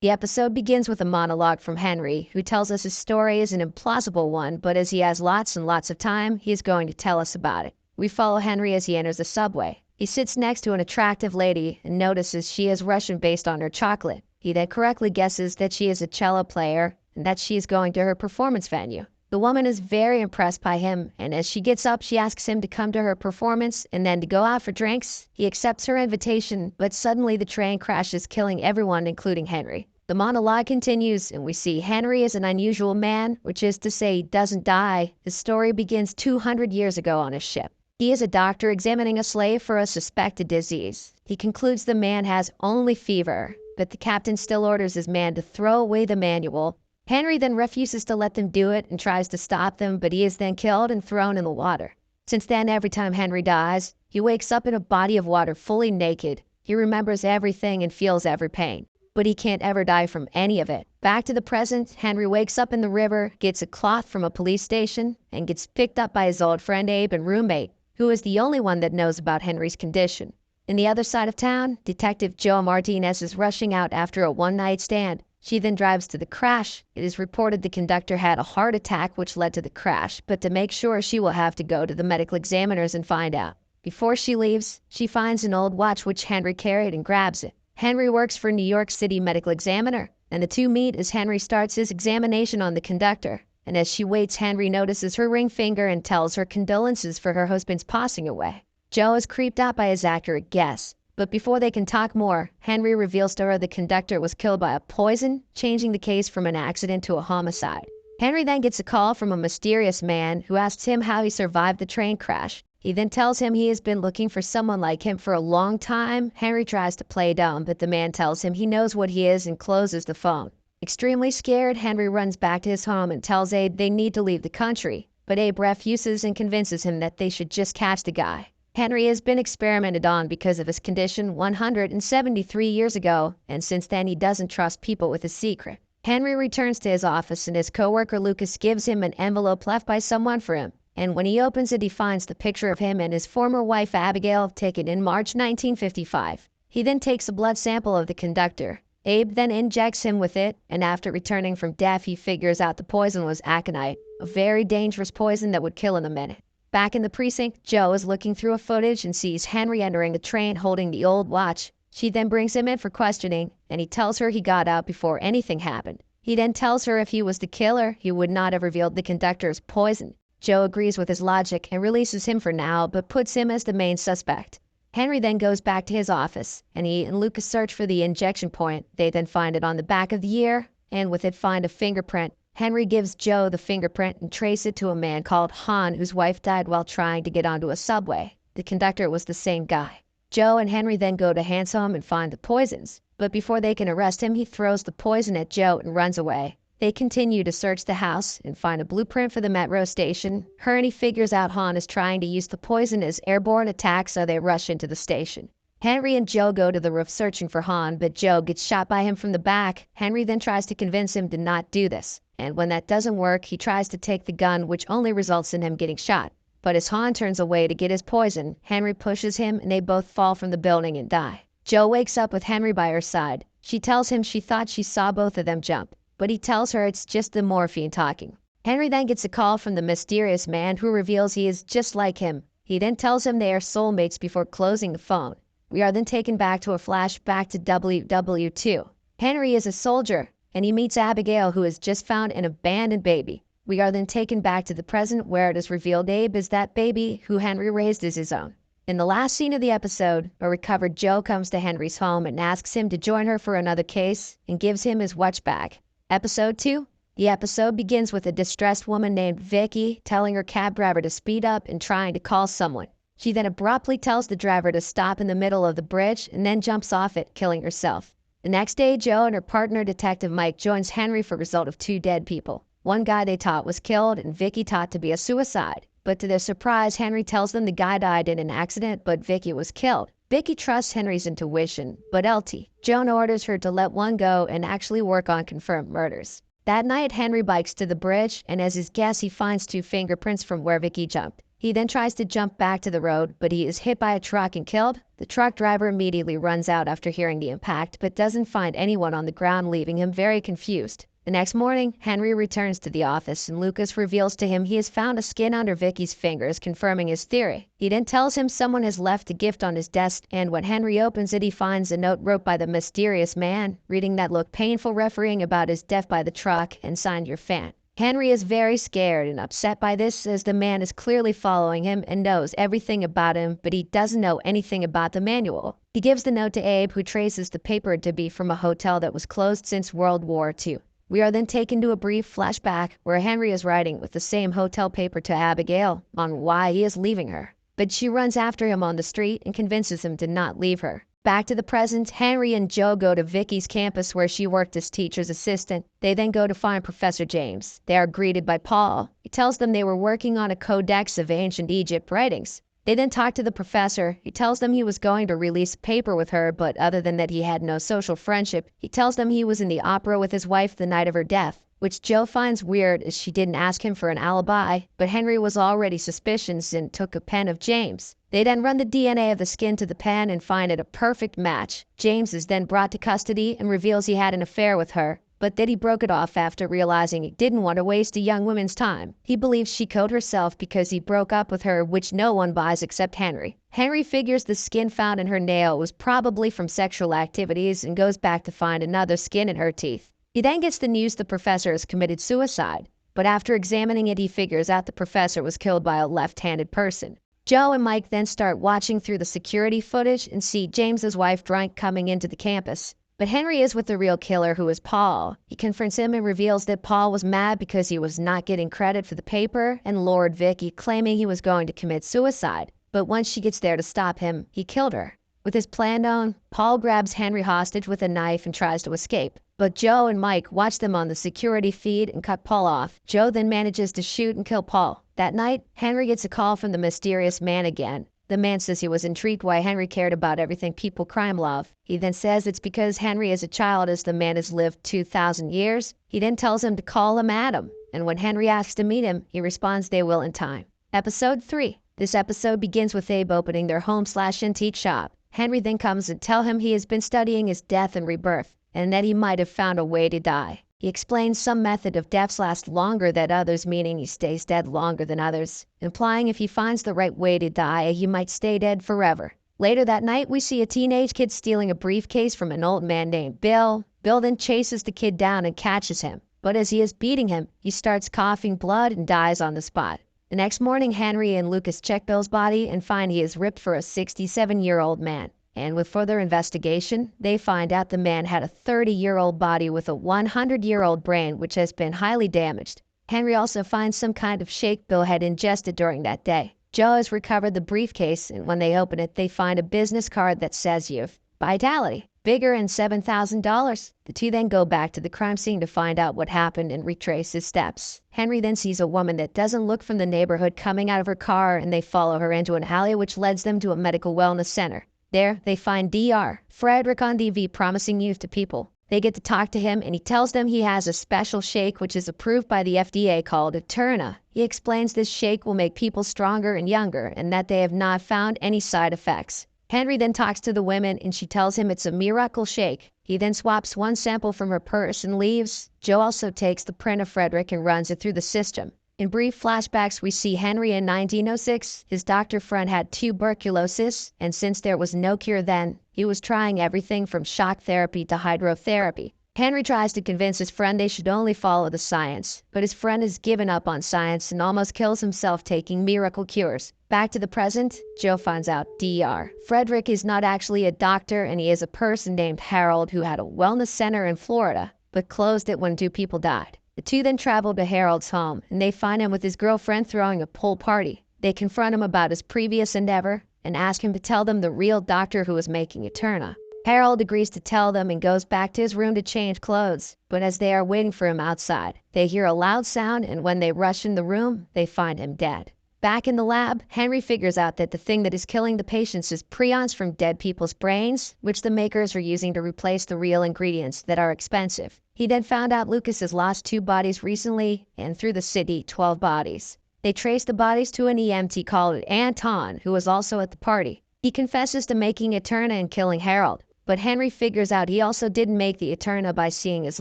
The episode begins with a monologue from Henry, who tells us his story is an implausible one, but as he has lots and lots of time, he is going to tell us about it. We follow Henry as he enters the subway. He sits next to an attractive lady and notices she is Russian based on her chocolate. He then correctly guesses that she is a cello player and that she is going to her performance venue. The woman is very impressed by him, and as she gets up, she asks him to come to her performance and then to go out for drinks. He accepts her invitation, but suddenly the train crashes, killing everyone, including Henry. The monologue continues, and we see Henry is an unusual man, which is to say he doesn't die. His story begins 200 years ago on a ship. He is a doctor examining a slave for a suspected disease. He concludes the man has only fever, but the captain still orders his man to throw away the manual. Henry then refuses to let them do it and tries to stop them, but he is then killed and thrown in the water. Since then, every time Henry dies, he wakes up in a body of water fully naked. He remembers everything and feels every pain, but he can't ever die from any of it. Back to the present, Henry wakes up in the river, gets a cloth from a police station, and gets picked up by his old friend Abe and roommate, who is the only one that knows about Henry's condition. In the other side of town, Detective Joe Martinez is rushing out after a one-night stand. She then drives to the crash. It is reported the conductor had a heart attack which led to the crash, but to make sure she will have to go to the medical examiners and find out. Before she leaves, she finds an old watch which Henry carried and grabs it. Henry works for New York City medical examiner, and the two meet as Henry starts his examination on the conductor. And as she waits, Henry notices her ring finger and tells her condolences for her husband's passing away. Joe is creeped out by his accurate guess. But before they can talk more, Henry reveals to her the conductor was killed by a poison, changing the case from an accident to a homicide. Henry then gets a call from a mysterious man who asks him how he survived the train crash. He then tells him he has been looking for someone like him for a long time. Henry tries to play dumb, but the man tells him he knows what he is and closes the phone. Extremely scared, Henry runs back to his home and tells Abe they need to leave the country. But Abe refuses and convinces him that they should just catch the guy. Henry has been experimented on because of his condition 173 years ago, and since then he doesn't trust people with his secret. Henry returns to his office and his coworker Lucas gives him an envelope left by someone for him. And when he opens it, he finds the picture of him and his former wife Abigail taken in March 1955. He then takes a blood sample of the conductor. Abe then injects him with it, and after returning from death, he figures out the poison was aconite, a very dangerous poison that would kill in a minute. Back in the precinct, Joe is looking through a footage and sees Henry entering the train holding the old watch. She then brings him in for questioning, and he tells her he got out before anything happened. He then tells her if he was the killer, he would not have revealed the conductor's poison. Joe agrees with his logic and releases him for now, but puts him as the main suspect. Henry then goes back to his office, and he and Lucas search for the injection point. They then find it on the back of the ear, and with it find a fingerprint. Henry gives Joe the fingerprint and trace it to a man called Han whose wife died while trying to get onto a subway. The conductor was the same guy. Joe and Henry then go to Han's home and find the poisons. But before they can arrest him, he throws the poison at Joe and runs away. They continue to search the house and find a blueprint for the metro station. Herney figures out Han is trying to use the poison as airborne attack, so they rush into the station. Henry and Joe go to the roof searching for Han, but Joe gets shot by him from the back. Henry then tries to convince him to not do this. And when that doesn't work, he tries to take the gun, which only results in him getting shot. But as Han turns away to get his poison, Henry pushes him and they both fall from the building and die. Joe wakes up with Henry by her side. She tells him she thought she saw both of them jump, but he tells her it's just the morphine talking. Henry then gets a call from the mysterious man who reveals he is just like him. He then tells him they are soulmates before closing the phone. We are then taken back to a flashback to WW2. Henry is a soldier, and he meets Abigail, who has just found an abandoned baby. We are then taken back to the present, where it is revealed Abe is that baby who Henry raised as his own. In the last scene of the episode, a recovered Joe comes to Henry's home and asks him to join her for another case and gives him his watch back. Episode 2. The episode begins with a distressed woman named Vicky telling her cab driver to speed up and trying to call someone. She then abruptly tells the driver to stop in the middle of the bridge and then jumps off it, killing herself. The next day, Joe and her partner, Detective Mike, joins Henry for the result of 2 dead people. One guy they thought was killed and Vicky thought to be a suicide. But to their surprise, Henry tells them the guy died in an accident, but Vicky was killed. Vicky trusts Henry's intuition, but LT. Joan orders her to let one go and actually work on confirmed murders. That night, Henry bikes to the bridge, and as his guess, he finds 2 fingerprints from where Vicky jumped. He then tries to jump back to the road, but he is hit by a truck and killed. The truck driver immediately runs out after hearing the impact, but doesn't find anyone on the ground, leaving him very confused. The next morning, Henry returns to the office and Lucas reveals to him he has found a skin under Vicky's fingers, confirming his theory. He then tells him someone has left a gift on his desk, and when Henry opens it, he finds a note wrote by the mysterious man, reading that looked painful, refereeing about his death by the truck, and signed your fan. Henry is very scared and upset by this, as the man is clearly following him and knows everything about him, but he doesn't know anything about the manual. He gives the note to Abe, who traces the paper to be from a hotel that was closed since World War II. We are then taken to a brief flashback where Henry is writing with the same hotel paper to Abigail on why he is leaving her. But she runs after him on the street and convinces him to not leave her. Back to the present, Henry and Joe go to Vicky's campus where she worked as teacher's assistant. They then go to find Professor James. They are greeted by Paul. He tells them they were working on a codex of ancient Egypt writings. They then talk to the professor. He tells them he was going to release a paper with her, but other than that he had no social friendship. He tells them he was in the opera with his wife the night of her death, which Joe finds weird as she didn't ask him for an alibi, but Henry was already suspicious and took a pen of James. They then run the DNA of the skin to the pen and find it a perfect match. James is then brought to custody and reveals he had an affair with her, but that he broke it off after realizing he didn't want to waste a young woman's time. He believes she killed herself because he broke up with her, which no one buys except Henry. Henry figures the skin found in her nail was probably from sexual activities and goes back to find another skin in her teeth. He then gets the news the professor has committed suicide, but after examining it he figures out the professor was killed by a left-handed person. Joe and Mike then start watching through the security footage and see James's wife drunk coming into the campus. But Henry is with the real killer, who is Paul. He confronts him and reveals that Paul was mad because he was not getting credit for the paper and lured Vicky, claiming he was going to commit suicide. But once she gets there to stop him, he killed her. With his plan known, Paul grabs Henry hostage with a knife and tries to escape. But Joe and Mike watch them on the security feed and cut Paul off. Joe then manages to shoot and kill Paul. That night, Henry gets a call from the mysterious man again. The man says he was intrigued why Henry cared about everything people crime love. He then says it's because Henry is a child as the man has lived 2,000 years. He then tells him to call him Adam, and when Henry asks to meet him, he responds they will in time. Episode 3. This episode begins with Abe opening their home/antique shop. Henry then comes and tells him he has been studying his death and rebirth, and that he might have found a way to die. He explains some method of deaths lasts longer than others, meaning he stays dead longer than others, implying if he finds the right way to die, he might stay dead forever. Later that night, we see a teenage kid stealing a briefcase from an old man named Bill. Bill then chases the kid down and catches him, but as he is beating him, he starts coughing blood and dies on the spot. The next morning, Henry and Lucas check Bill's body and find he is ripped for a 67-year-old man. And with further investigation, they find out the man had a 30-year-old body with a 100-year-old brain, which has been highly damaged. Henry also finds some kind of shake Bill had ingested during that day. Joe has recovered the briefcase, and when they open it, they find a business card that says youth, vitality, bigger, and $7,000. The two then go back to the crime scene to find out what happened and retrace his steps. Henry then sees a woman that doesn't look from the neighborhood coming out of her car, and they follow her into an alley which leads them to a medical wellness center. There, they find Dr. Frederick on TV promising youth to people. They get to talk to him, and he tells them he has a special shake which is approved by the FDA called Eterna. He explains this shake will make people stronger and younger, and that they have not found any side effects. Henry then talks to the women, and she tells him it's a miracle shake. He then swaps one sample from her purse and leaves. Joe also takes the print of Frederick and runs it through the system. In brief flashbacks, we see Henry in 1906. His doctor friend had tuberculosis, and since there was no cure then, he was trying everything from shock therapy to hydrotherapy. Henry tries to convince his friend they should only follow the science, but his friend has given up on science and almost kills himself taking miracle cures. Back to the present, Joe finds out Dr. Frederick is not actually a doctor, and he is a person named Harold who had a wellness center in Florida, but closed it when 2 people died. The two then travel to Harold's home, and they find him with his girlfriend throwing a pool party. They confront him about his previous endeavor and ask him to tell them the real doctor who was making Eterna. Harold agrees to tell them and goes back to his room to change clothes, but as they are waiting for him outside, they hear a loud sound, and when they rush in the room, they find him dead. Back in the lab, Henry figures out that the thing that is killing the patients is prions from dead people's brains, which the makers are using to replace the real ingredients that are expensive. He then found out Lucas has lost 2 bodies recently, and through the city, 12 bodies. They trace the bodies to an EMT called Anton, who was also at the party. He confesses to making Eterna and killing Harold, but Henry figures out he also didn't make the Eterna by seeing his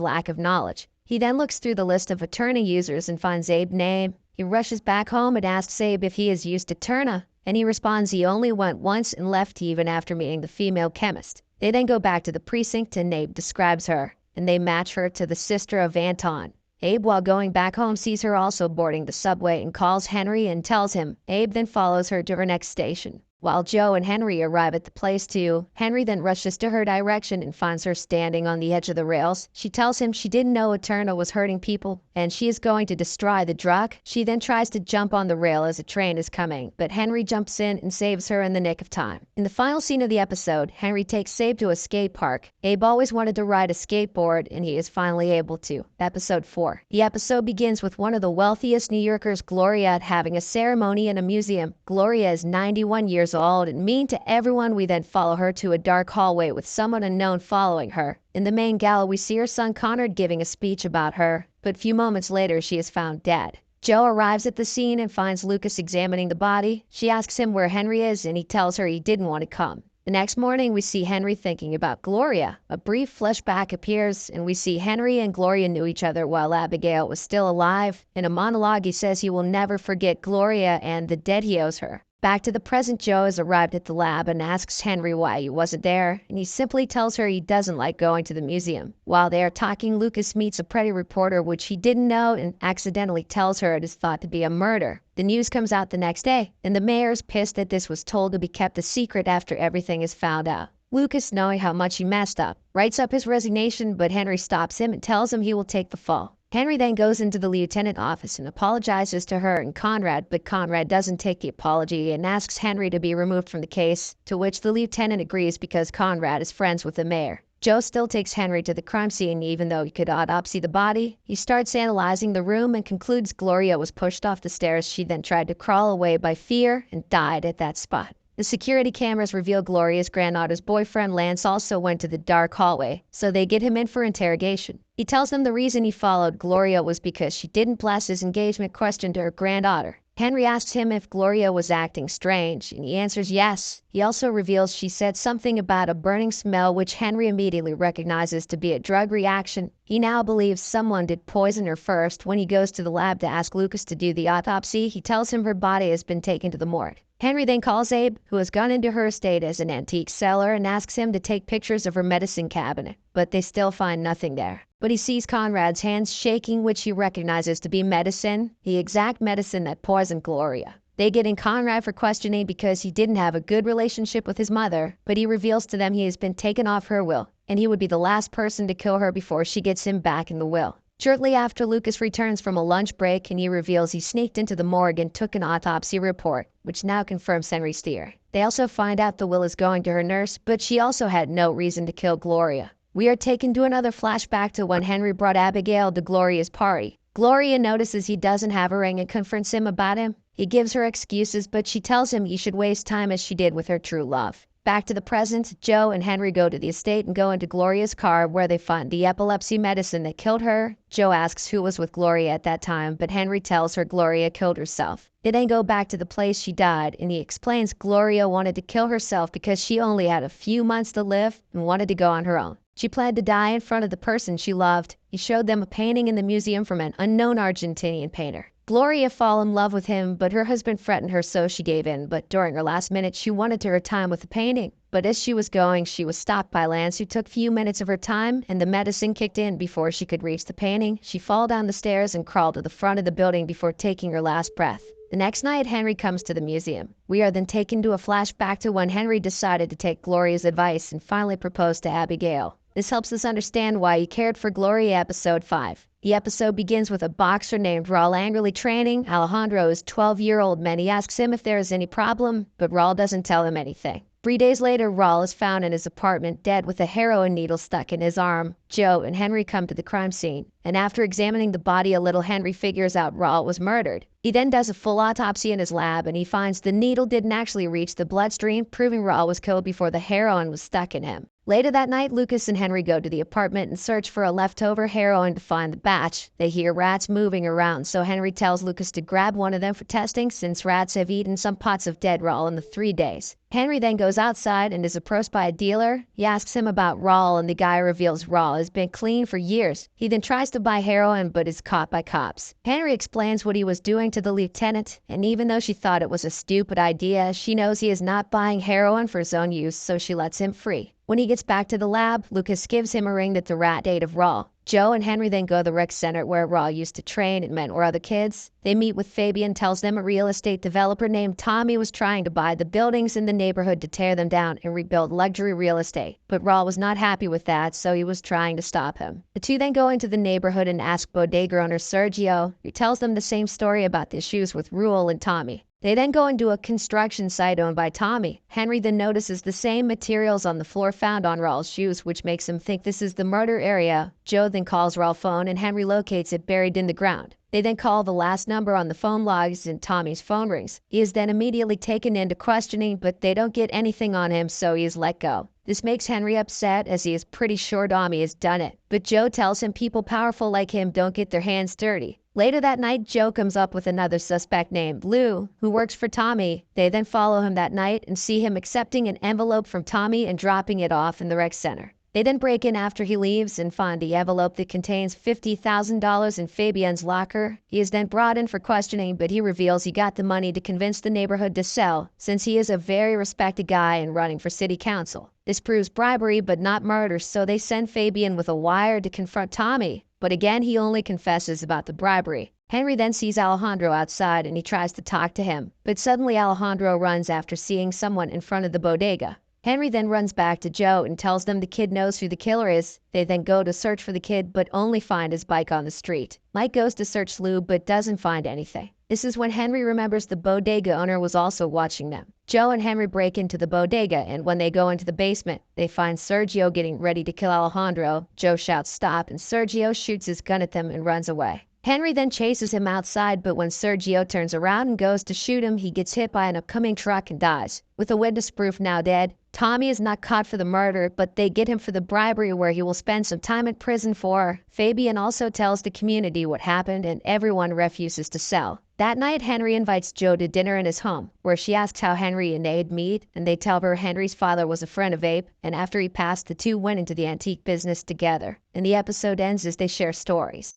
lack of knowledge. He then looks through the list of Eterna users and finds Abe's name. He rushes back home and asks Abe if he has used Eterna, and he responds he only went once and left even after meeting the female chemist. They then go back to the precinct and Abe describes her, and they match her to the sister of Anton. Abe, while going back home, sees her also boarding the subway and calls Henry and tells him. Abe then follows her to her next station. While Joe and Henry arrive at the place too, Henry then rushes to her direction and finds her standing on the edge of the rails. She tells him she didn't know Eterna was hurting people and she is going to destroy the drug. She then tries to jump on the rail as a train is coming, but Henry jumps in and saves her in the nick of time. In the final scene of the episode, Henry takes Abe to a skate park. Abe always wanted to ride a skateboard and he is finally able to. Episode 4. The episode begins with one of the wealthiest New Yorkers, Gloria, having a ceremony in a museum. Gloria is 91 years old and mean to everyone. We then follow her to a dark hallway with someone unknown following her. In the main gala, we see her son Conrad giving a speech about her, but a few moments later she is found dead. Joe arrives at the scene and finds Lucas examining the body. She asks him where Henry is and he tells her he didn't want to come. The next morning, we see Henry thinking about Gloria. A brief flashback appears, and we see Henry and Gloria knew each other while Abigail was still alive. In a monologue, he says he will never forget Gloria and the debt he owes her. Back to the present, Joe has arrived at the lab and asks Henry why he wasn't there, and he simply tells her he doesn't like going to the museum. While they are talking, Lucas meets a pretty reporter which he didn't know and accidentally tells her it is thought to be a murder. The news comes out the next day, and the mayor's pissed that this was told to be kept a secret after everything is found out. Lucas, knowing how much he messed up, writes up his resignation, but Henry stops him and tells him he will take the fall. Henry then goes into the lieutenant office and apologizes to her and Conrad, but Conrad doesn't take the apology and asks Henry to be removed from the case, to which the lieutenant agrees because Conrad is friends with the mayor. Joe still takes Henry to the crime scene even though he could autopsy the body. He starts analyzing the room and concludes Gloria was pushed off the stairs. She then tried to crawl away by fear and died at that spot. The security cameras reveal Gloria's granddaughter's boyfriend Lance also went to the dark hallway, so they get him in for interrogation. He tells them the reason he followed Gloria was because she didn't blast his engagement question to her granddaughter. Henry asks him if Gloria was acting strange, and he answers yes. He also reveals she said something about a burning smell, which Henry immediately recognizes to be a drug reaction. He now believes someone did poison her first. When he goes to the lab to ask Lucas to do the autopsy, he tells him her body has been taken to the morgue. Henry then calls Abe, who has gone into her estate as an antique seller, and asks him to take pictures of her medicine cabinet, but they still find nothing there. But he sees Conrad's hands shaking, which he recognizes to be medicine, the exact medicine that poisoned Gloria. They get in Conrad for questioning because he didn't have a good relationship with his mother, but he reveals to them he has been taken off her will, and he would be the last person to kill her before she gets him back in the will. Shortly after, Lucas returns from a lunch break and he reveals he sneaked into the morgue and took an autopsy report, which now confirms Henry's theory. They also find out the will is going to her nurse, but she also had no reason to kill Gloria. We are taken to another flashback to when Henry brought Abigail to Gloria's party. Gloria notices he doesn't have a ring and confronts him about him. He gives her excuses, but she tells him he should waste time as she did with her true love. Back to the present, Joe and Henry go to the estate and go into Gloria's car where they find the epilepsy medicine that killed her. Joe asks who was with Gloria at that time, but Henry tells her Gloria killed herself. They then go back to the place she died, and he explains Gloria wanted to kill herself because she only had a few months to live and wanted to go on her own. She planned to die in front of the person she loved. He showed them a painting in the museum from an unknown Argentinian painter. Gloria fell in love with him, but her husband threatened her, so she gave in. But during her last minute, she wanted her time with the painting. But as she was going, she was stopped by Lance, who took few minutes of her time, and the medicine kicked in before she could reach the painting. She fell down the stairs and crawled to the front of the building before taking her last breath. The next night, Henry comes to the museum. We are then taken to a flashback to when Henry decided to take Gloria's advice and finally proposed to Abigail. This helps us understand why he cared for Gloria. Episode 5. The episode begins with a boxer named Raul angrily training Alejandro's 12-year-old man. He asks him if there is any problem, but Raul doesn't tell him anything. 3 days later, Raul is found in his apartment dead with a heroin needle stuck in his arm. Joe and Henry come to the crime scene, and after examining the body a little, Henry figures out Raul was murdered. He then does a full autopsy in his lab, and he finds the needle didn't actually reach the bloodstream, proving Raul was killed before the heroin was stuck in him. Later that night, Lucas and Henry go to the apartment and search for a leftover heroin to find the batch. They hear rats moving around, so Henry tells Lucas to grab one of them for testing since rats have eaten some pots of dead raw in the 3 days. Henry then goes outside and is approached by a dealer. He asks him about Rawl, and the guy reveals Rawl has been clean for years. He then tries to buy heroin but is caught by cops. Henry explains what he was doing to the lieutenant, and even though she thought it was a stupid idea, she knows he is not buying heroin for his own use, so she lets him free. When he gets back to the lab, Lucas gives him a ring that the rat ate of Rawl. Joe and Henry then go to the rec center where Rawl used to train and mentor other kids. They meet with Fabian, tells them a real estate developer named Tommy was trying to buy the buildings in the neighborhood to tear them down and rebuild luxury real estate. But Rawl was not happy with that, so he was trying to stop him. The two then go into the neighborhood and ask bodega owner Sergio, who tells them the same story about the issues with Raul and Tommy. They then go into a construction site owned by Tommy. Henry then notices the same materials on the floor found on Rawl's shoes, which makes him think this is the murder area. Joe then calls Rawl's phone and Henry locates it buried in the ground. They then call the last number on the phone logs and Tommy's phone rings. He is then immediately taken into questioning, but they don't get anything on him, so he is let go. This makes Henry upset as he is pretty sure Tommy has done it. But Joe tells him people powerful like him don't get their hands dirty. Later that night, Joe comes up with another suspect named Lou, who works for Tommy. They then follow him that night and see him accepting an envelope from Tommy and dropping it off in the rec center. They then break in after he leaves and find the envelope that contains $50,000 in Fabian's locker. He is then brought in for questioning, but he reveals he got the money to convince the neighborhood to sell, since he is a very respected guy and running for city council. This proves bribery but not murder, so they send Fabian with a wire to confront Tommy. But again, he only confesses about the bribery. Henry then sees Alejandro outside and he tries to talk to him, but suddenly Alejandro runs after seeing someone in front of the bodega. Henry then runs back to Joe and tells them the kid knows who the killer is. They then go to search for the kid but only find his bike on the street. Mike goes to search Lou but doesn't find anything. This is when Henry remembers the bodega owner was also watching them. Joe and Henry break into the bodega, and when they go into the basement, they find Sergio getting ready to kill Alejandro. Joe shouts stop and Sergio shoots his gun at them and runs away. Henry then chases him outside, but when Sergio turns around and goes to shoot him, he gets hit by an upcoming truck and dies. With the witness proof now dead, Tommy is not caught for the murder, but they get him for the bribery where he will spend some time in prison for. Fabian also tells the community what happened and everyone refuses to sell. That night, Henry invites Joe to dinner in his home, where she asks how Henry and Abe meet, and they tell her Henry's father was a friend of Abe, and after he passed, the two went into the antique business together. And the episode ends as they share stories.